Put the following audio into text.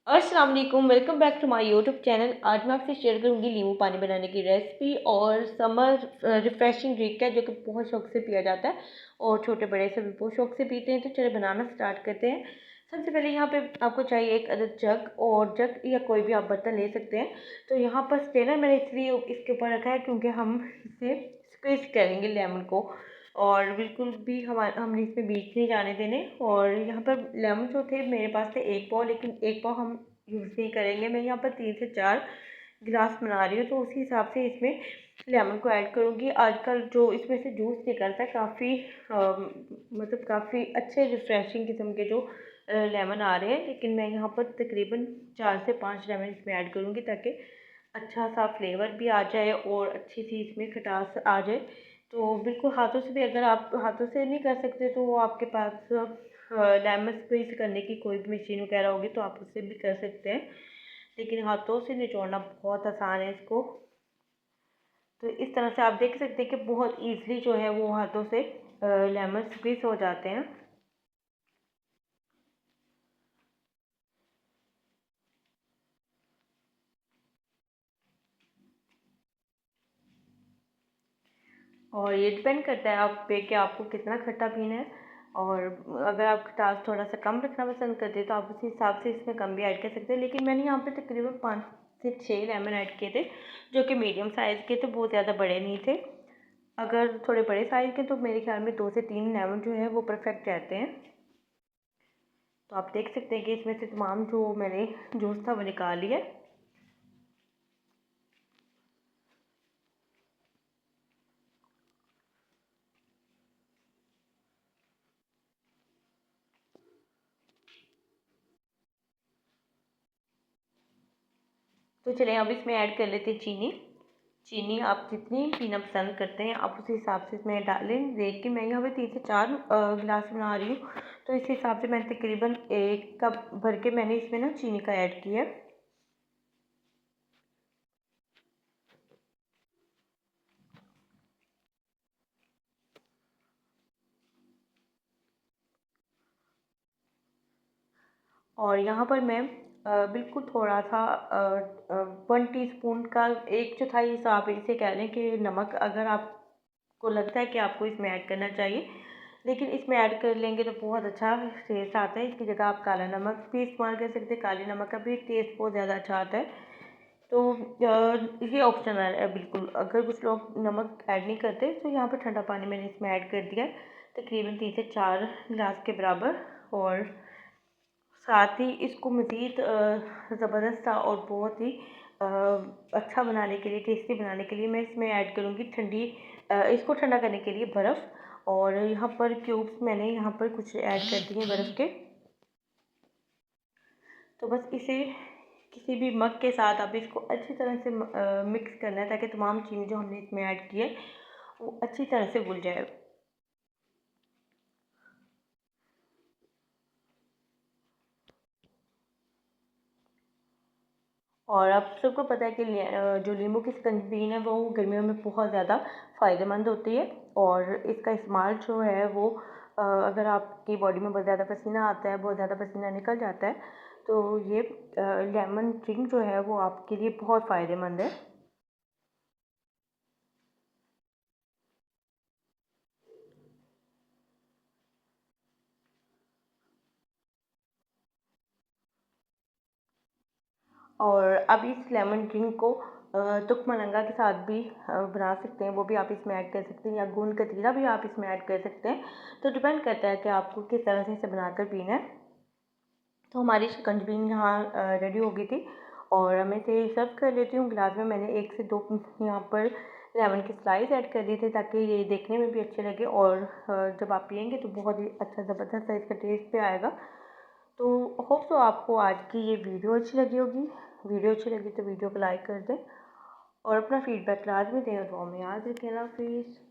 अस्सलाम वालेकुम, welcome back to my YouTube channel. आज मैं आपसे शेयर करूंगी नींबू पानी बनाने की रेसिपी और समर रिफ्रेशिंग ड्रिंक है जो कि बहुत शौक से पिया जाता है और छोटे बड़े सभी बहुत शौक से पीते हैं। तो चलिए बनाना स्टार्ट करते हैं। सबसे पहले यहाँ पे आपको चाहिए एक अदद जग, और जग या कोई भी आप बर्तन ले सकते हैं। तो यहाँ पर स्ट्रेनर मैंने इसलिए इसके ऊपर रखा है क्योंकि हम इसे स्क्वीज करेंगे लेमन को, और बिल्कुल भी हमने इसमें बीज नहीं जाने देने। और यहाँ पर लेमन जो थे मेरे पास थे एक पाव, लेकिन एक पाव हम यूज़ नहीं करेंगे। मैं यहाँ पर 3 से 4 गिलास बना रही हूँ, तो उसी हिसाब से इसमें लेमन को ऐड करूँगी। आजकल जो इसमें से जूस निकलता है काफ़ी मतलब काफ़ी अच्छे रिफ़्रेशिंग किस्म के जो लेमन आ रहे हैं, लेकिन मैं यहाँ पर तकरीबन 4 से 5 लेमन इसमें ऐड करूँगी ताकि अच्छा सा फ्लेवर भी आ जाए और अच्छी सी इसमें खटास आ जाए। तो बिल्कुल हाथों से भी, अगर आप हाथों से नहीं कर सकते तो आपके पास लेमन स्क्वीज करने की कोई भी मशीन वगैरह होगी तो आप उससे भी कर सकते हैं, लेकिन हाथों से निचोड़ना बहुत आसान है इसको। तो इस तरह से आप देख सकते हैं कि बहुत ईज़िली जो है वो हाथों से लेमन स्क्वीज हो जाते हैं। और ये डिपेंड करता है आप पे कि आपको कितना खट्टा पीना है। और अगर आप खटास थोड़ा सा कम रखना पसंद करते हैं तो आप उसी हिसाब से इसमें कम भी ऐड कर सकते हैं, लेकिन मैंने यहाँ पे तकरीबन 5 से 6 लेमन ऐड किए थे जो कि मीडियम साइज़ के थे, बहुत ज़्यादा बड़े नहीं थे। अगर थोड़े बड़े साइज़ के तो मेरे ख्याल में 2 से 3 लेमन जो है वो परफेक्ट रहते हैं। तो आप देख सकते हैं कि इसमें से तमाम जो मैंने जूस था वो निकाल लिया। तो चलिए अब इसमें ऐड कर लेते हैं चीनी। चीनी आप जितनी पीना पसंद करते हैं आप उसी हिसाब से इसमें डालें। देख के मैं यहाँ पे 3 से 4 गिलास बना रही हूँ, तो इस हिसाब से मैंने तकरीबन 1 कप भर के मैंने इसमें ना चीनी का ऐड किया। और यहाँ पर मैं बिल्कुल थोड़ा सा 1 टीस्पून का, एक चौथाई हिसाब इसे कह लें कि नमक, अगर आपको लगता है कि आपको इसमें ऐड करना चाहिए, लेकिन इसमें ऐड कर लेंगे तो बहुत अच्छा टेस्ट आता है। इसकी जगह आप काला नमक भी इस्तेमाल कर सकते हैं, काले नमक का भी टेस्ट बहुत ज़्यादा अच्छा आता है। तो ये ऑप्शनल है बिल्कुल। अगर कुछ लोग नमक ऐड नहीं करते तो यहाँ पर ठंडा पानी मैंने इसमें ऐड कर दिया तकरीबन 3 से 4 गिलास के बराबर। और साथ ही इसको मज़ीद ज़बरदस्त सा और बहुत ही अच्छा बनाने के लिए, टेस्टी बनाने के लिए मैं इसमें ऐड करूँगी ठंडी, इसको ठंडा करने के लिए बर्फ़। और यहाँ पर क्यूब्स मैंने यहाँ पर कुछ ऐड कर दिए बर्फ़ के। तो बस इसे किसी भी मग के साथ आप इसको अच्छी तरह से मिक्स करना है ताकि तमाम चीज़ें जो हमने इसमें ऐड की है वो अच्छी तरह से घुल जाए। और आप सबको पता है कि जो नींबू की स्कंजीबी है वो गर्मियों में बहुत ज़्यादा फ़ायदेमंद होती है। और इसका इस्तेमाल जो है वो अगर आपकी बॉडी में बहुत ज़्यादा पसीना आता है, बहुत ज़्यादा पसीना निकल जाता है, तो ये लेमन ड्रिंक जो है वो आपके लिए बहुत फ़ायदेमंद है। और अब इस लेमन ड्रिंक को तुक मलंगा के साथ भी बना सकते हैं, वो भी आप इसमें ऐड कर सकते हैं, या गूंद कतीरा भी आप इसमें ऐड कर सकते हैं। तो डिपेंड करता है कि आपको किस तरह से इसे बनाकर पीना है। तो हमारी शिकंजबी यहाँ रेडी हो गई थी और मैं इसे सर्व कर लेती हूँ गिलास में। मैंने 1 से 2 यहाँ पर लेमन के स्लाइस ऐड कर दिए थे ताकि ये देखने में भी अच्छे लगे, और जब आप पियेंगे तो बहुत ही अच्छा ज़बरदस्त सा इसका टेस्ट भी आएगा। तो होप तो आपको आज की ये वीडियो अच्छी लगी होगी। वीडियो अच्छी लगी तो वीडियो को लाइक कर दें और अपना फीडबैक लाजमी दें और दुआ में याद रखें। अल्लाह हाफिज़।